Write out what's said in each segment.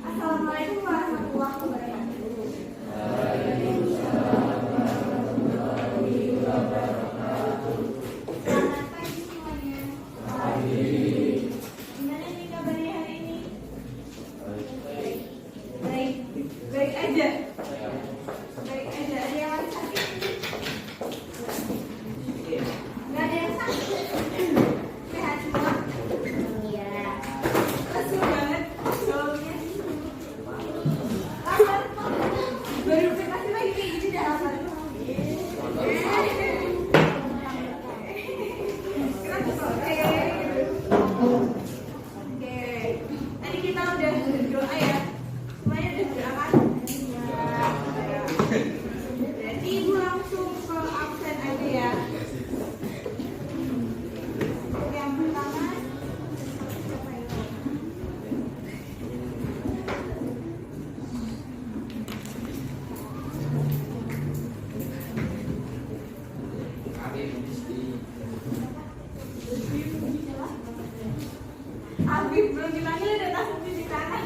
Assalamualaikum warahmatullahi wabarakatuh. Selamat pagi semuanya. Gimana nih kabarnya hari ini? Baik, baik aja. Baik aja. Ada yang lagi sakit? Nggak ada yang sakit. Sehat semua? Iya. Lesu banget jawabnya. Lapar. Baru kasih lagi kayak gini dah lapar. Oke. Tadi kita udah berdoa ya. Semuanya udah berdoa kan? Berarti ibu langsung ke absen aja ya. Yang pertama, Habib belum dipanggil udah langsung cuci tangan.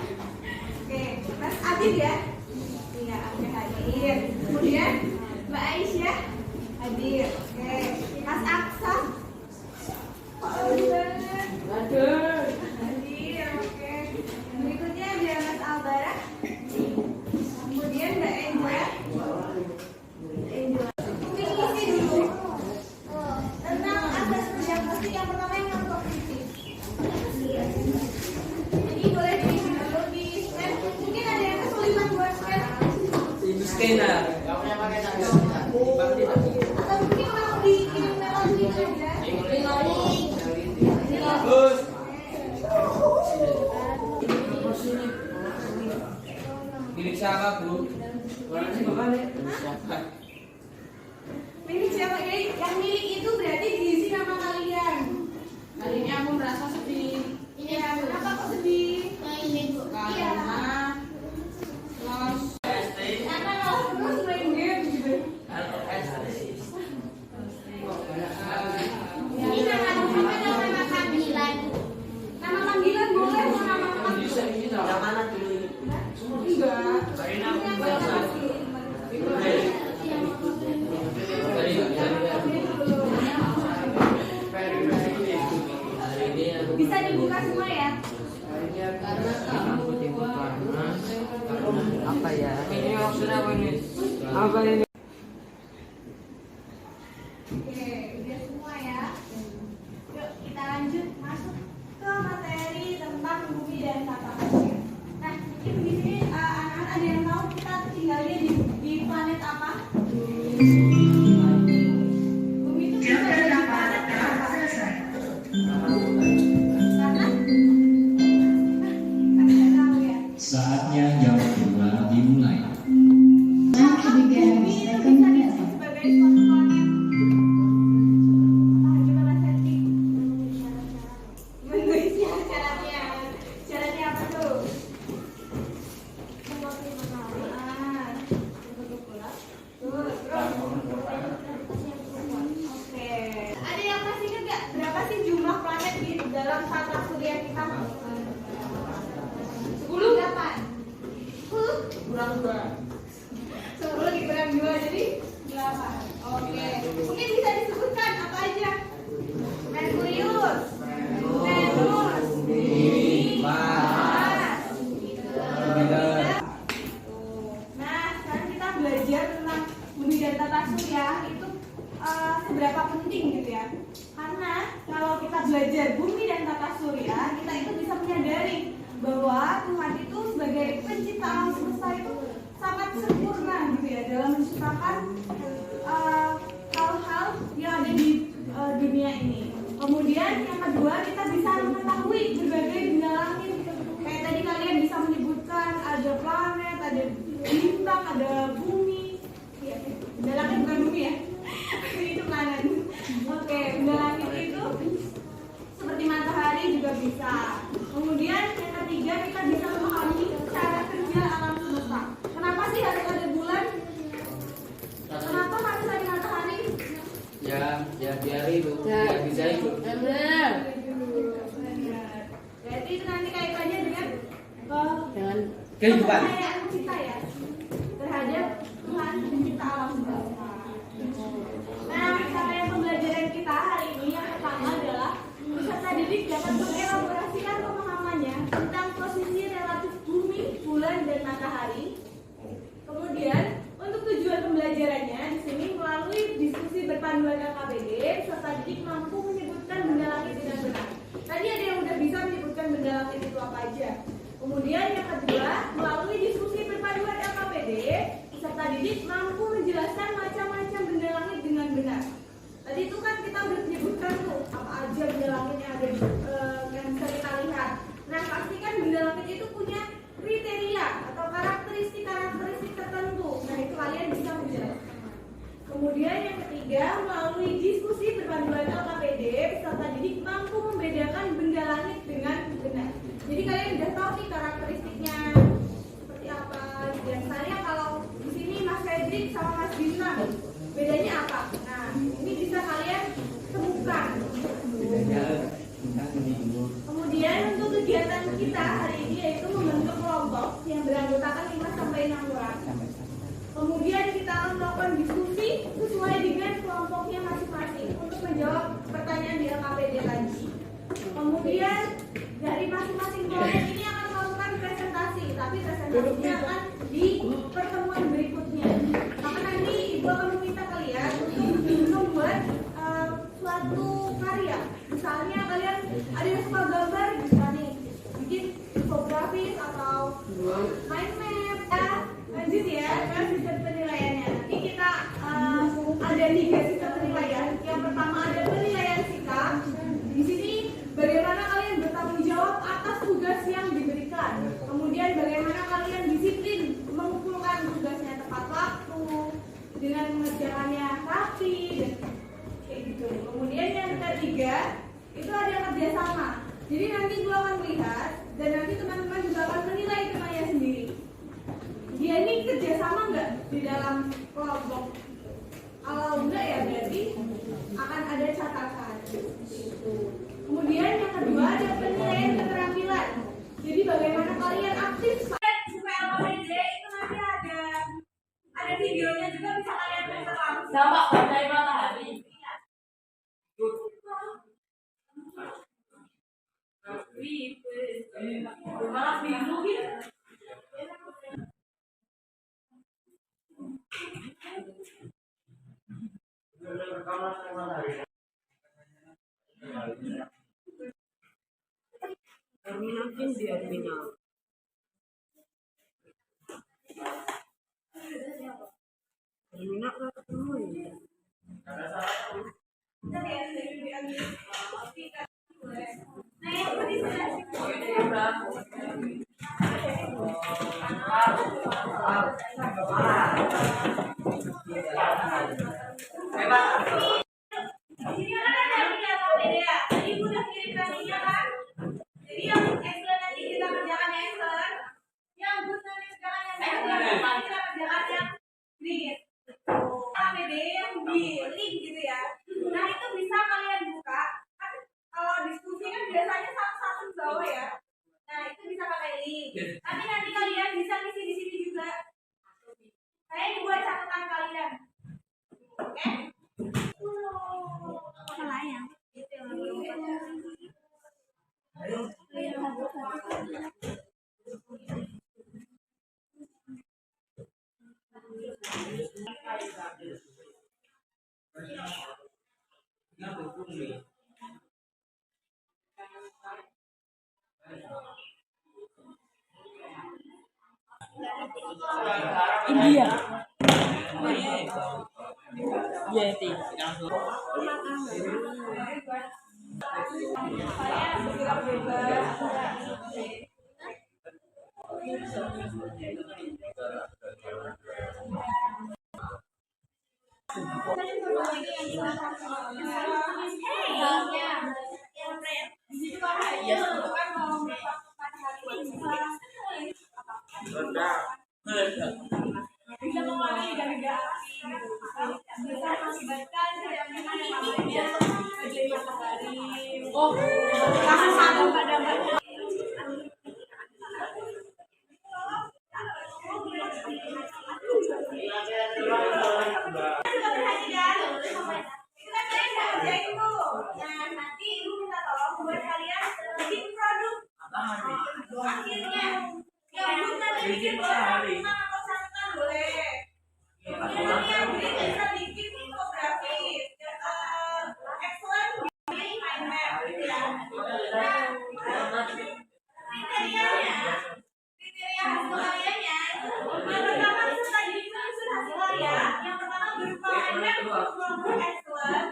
Oke, Mas Adit ya. Iya, oke hadir. Kemudian Mbak Aisyah hadir. Oke, Mas Aksa. Kok lama banget? Hadir. Oke. Berikutnya ada Mas Albara. Kemudian Mbak Angela. Mungkin isi dulu tentang asas diagnostik. Yang pertama yang non-kognitif. Jadi boleh diisi dulu di scan. Mungkin ada yang kesulitan buat scan. Scanner. Atau mungkin mau dikirim lewat link aja. Terus. Milik siapa, Bu? Warnanya bagaimana? Siapa? Milik siapa ini? Yang milik itu berarti diisi nama kalian. Hari ini aku merasa sedih Iya, kenapa kok sedih? Iya. karena Terus main game gitu. ini nama panggilan. Nama panggilan boleh mau nama panggilan? Yang mana dulu ini? Enggak. Bisa dibuka semua ya? Apa ya? Ini maksudnya apa ini? Apa ini? Oke, udah semua ya. Yuk kita lanjut masuk ke materi tentang bumi dan tata surya. Nah, mungkin di sini anak-anak ada yang tahu kita tinggalnya di planet apa? Bumi itu kita ada di planet apa? Karena nggak tahu ya. Saatnya jam 2 dimulai. Bumi itu bisa disebut sebagai suatu planet. Apa coba Mas Ferdi? Menulisnya syaratnya. Syaratnya apa tuh? Ah. Tuh, terus. Oke. Ada yang masih ingat nggak berapa sih jumlah planet di dalam tata surya kita? 10 berapa? 10? Kurang 2. 10 dikurang 2 jadi 8. Oke. Mungkin bisa disebutkan apa aja? Merkurius, Venus, Bumi, Mars. Nah, sekarang kita belajar tentang bumi dan tata surya itu seberapa penting gitu ya. Karena kalau kita belajar bumi dan tata surya, kita itu bisa menyadari bahwa Tuhan itu sebagai pencipta alam semesta itu sangat sempurna gitu ya dalam menciptakan hal-hal yang ada di dunia ini. Kemudian yang kedua, kita bisa mengetahui berbagai benda langit. Kayak tadi kalian bisa menyebutkan ada planet, ada bintang, ada bumi. Ya, benda langit bukan bumi ya. Itu planet. Oke, benda langit itu seperti matahari juga bisa. Kemudian yang ketiga, kita bisa memahami cara kerja alam semesta. Kenapa sih harus ada bulan? Kenapa harus ada matahari? Ya biar itu, biar bisa hidup. Berarti Kehidupan. kepercayaan kita ya terhadap Tuhan pencipta alam semesta. Nah, capaian pembelajaran kita hari ini yang pertama adalah peserta didik dapat mengelaborasikan pemahamannya tentang posisi relatif bumi, bulan, dan matahari. Kemudian, untuk tujuan pembelajarannya di sini melalui diskusi berpanduan LKPD, peserta didik mampu menyebutkan benda langit dengan benar. Tadi ada yang udah bisa menyebutkan benda langit itu apa aja. Kemudian yang kedua, melalui diskusi berpanduan LKPD, peserta didik mampu menjelaskan macam-macam benda langit dengan benar. Tadi itu kan kita udah menyebutkan tuh apa aja benda langit yang ada yang bisa kita lihat. Nah, pastikan benda langit itu punya kriteria atau karakteristik tertentu. Nah, itu kalian bisa menjelaskan. Kemudian yang ketiga, melalui diskusi berpanduan LKPD, peserta didik mampu membedakan benda langit dengan benar. Jadi kalian udah tahu nih karakteristiknya seperti apa. Dan saya kalau di sini Mas Fredrik sama Mas Bintang, bedanya apa? Nah, ini bisa kalian temukan. Kemudian untuk kegiatan kita hari ini yaitu membentuk kelompok yang beranggotakan 5 sampai 6 orang. Kemudian kita akan melakukan diskusi sesuai dengan kelompoknya masing-masing untuk menjawab pertanyaan di LKPD tadi. Kemudian dari masing-masing kelompok ini akan melakukan presentasi, tapi presentasinya akan di pertemuan berikutnya. Maka nanti Ibu akan meminta kalian untuk membuat suatu karya. Misalnya kalian ada yang suka gambar, bisa nih bikin infografis atau mind map. Lanjut ya, ke sistem penilaiannya. Nanti kita ada 3 sistem penilaian. Yang pertama ada penilaian sikap. Di sini bagaimana kalian bertanggung jawab atas tugas yang diberikan. Kemudian bagaimana kalian disiplin mengumpulkan tugasnya tepat waktu dengan mengerjakannya rapi dan kayak gitu. Kemudian yang ketiga itu ada kerjasama. Jadi nanti gua akan melihat dan nanti teman-teman juga akan menilai temannya sendiri. Dia ini kerjasama nggak di dalam kelompok? Kalau enggak ya berarti akan ada catatan. Kemudian yang kedua ada penilaian keterampilan. Jadi bagaimana kalian aktif supaya LKPD itu nanti ada videonya juga bisa kalian lihat langsung. Dampak badai matahari. Malah biru gitu. Terminakin dia terminal. Terminal kan ketemu ya. Nah, yang kedua gitu ya. Nah, itu bisa kalian buka. Kan kalau diskusi kan biasanya satu-satu bawah ya. Nah, itu bisa pakai link. Tapi nanti kalian bisa ngisi di sini juga. Saya buat catatan kalian. Oke? Salah ya. India. Yeti. Bisa mewarnai gara-gara bisa mengakibatkan adanya matahari. Oh, karena satu pada matahari. kalian bikin produk. Akhirnya yang bukan bikin boleh atau catatan boleh. Kemudian yang bisa bikin infografis, excellent di mind map gitu ya. Nah, kriteria hasil karyanya yang pertama itu tadi menyusun hasil karya. Yang pertama berupa mind map untuk kelompok excellent,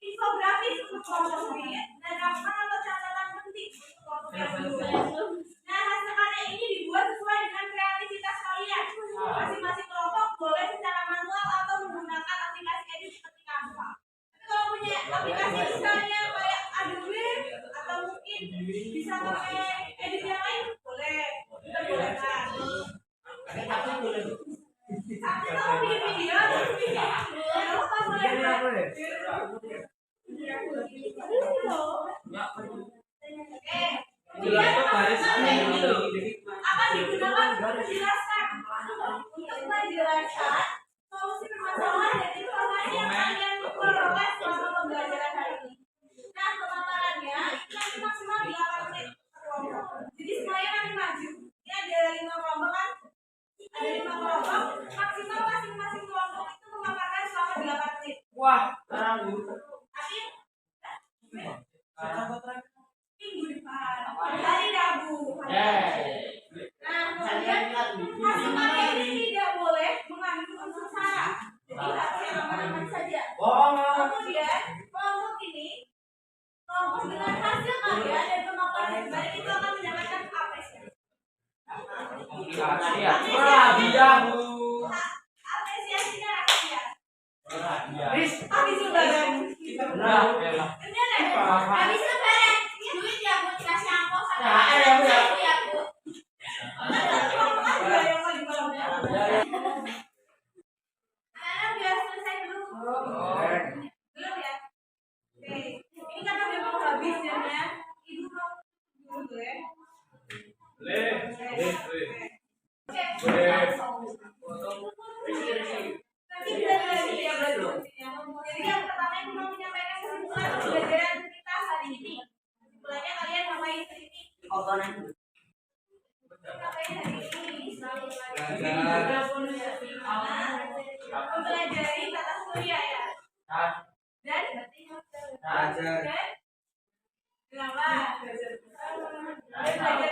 infografis untuk kelompok lead, dan rangkuman atau catatan penting untuk kelompok yang belum. Nah, hasil karya ini dibuat sesuai dengan kreativitas kalian. Masing-masing kelompok boleh secara manual atau menggunakan aplikasi edit seperti Canva. Tapi kalau punya aplikasi misalnya kayak Adobe atau mungkin bisa pakai edit yang lain, boleh. Kita boleh kan? Tapi kalau bikin video, apa boleh? Akan digunakan untuk menjelaskan solusi permasalahan dan informasi yang kalian peroleh selama pembelajaran hari ini. Nah, pemaparannya itu nanti maksimal 8 menit per kelompok. Jadi semuanya nanti maju. Ini ada 5 kelompok kan? Ada 5 kelompok. Maksimal masing-masing kelompok itu memaparkan selama 8 menit. Wah, sekarang Akhir minggu depan, hari Rabu. Nah, kemudian hasil karya ini tidak boleh mengandung unsur sara. Jadi harus yang aman-aman saja. Kemudian kelompok ini, kelompok dengan hasil karya dan pemaparan terbaik itu akan mendapatkan apresiasi. Apresiasinya rakyat. Habis lebaran. Bener ya? Habis lebaran. Duit ya buat dikasih angpau sama ibu ya bu. Sekarang biar selesai dulu. Belum ya? Oke. Ini karena udah mau habis jamnya. Ibu mau dulu ya. Nanti bisa lagi ya berarti. Jadi yang pertama yang mau menyampaikan kesimpulan pembelajaran kita hari ini. Kesimpulannya kalian ngapain hari ini? Ngapain hari ini? Mempelajari tata surya ya. Dan kenapa? Belajar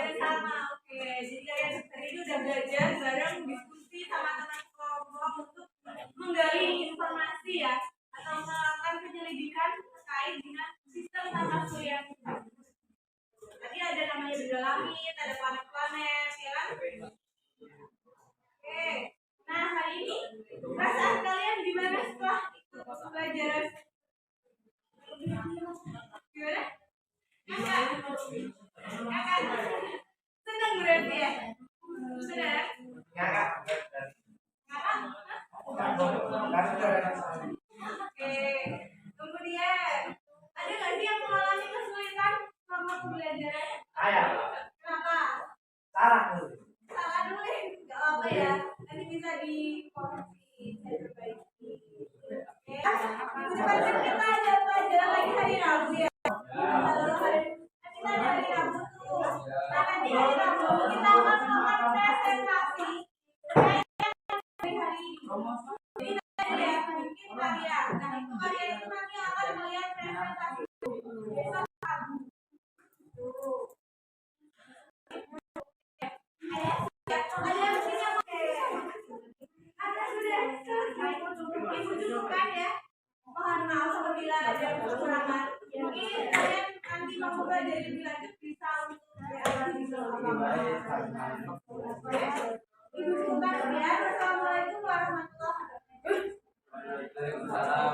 bersama. Oke, jadi kalian hari ini udah belajar bareng, diskusi sama teman kelompok untuk menggali informasi ya, atau melakukan penyelidikan terkait dengan sistem tata surya kita. Tadi ada namanya benda langit, ada planet-planet, ya kan? Oke, nah hari ini perasaan kalian gimana setelah ikut pelajaran? Gimana? Kakak? Senang berarti ya? Senang? Oke, kemudian ada nggak sih yang mengalami kesulitan selama pembelajaran? Kenapa? Salah dulu ya, nggak apa ya. Nanti bisa dikoreksi, bisa diperbaiki. Oke, depan kita ada pelajaran lagi hari Rabu ya. Kita ada hari Rabu tuh. Nah nanti hari Rabu kita akan melakukan presentasi. Hari ini. Jadi nanti ya, bikin karya. Nah itu karya itu nanti akan melihat presentasi. Besok Rabu. Ada yang punya ada sudah selesai. Ibu dudukkan ya. Mohon maaf apabila ada kekurangan. Mungkin kalian nanti mau belajar lebih lanjut bisa untuk Ibu dudukkan ya. Assalamualaikum warahmatullahi wabarakatuh. Waalaikumsalam.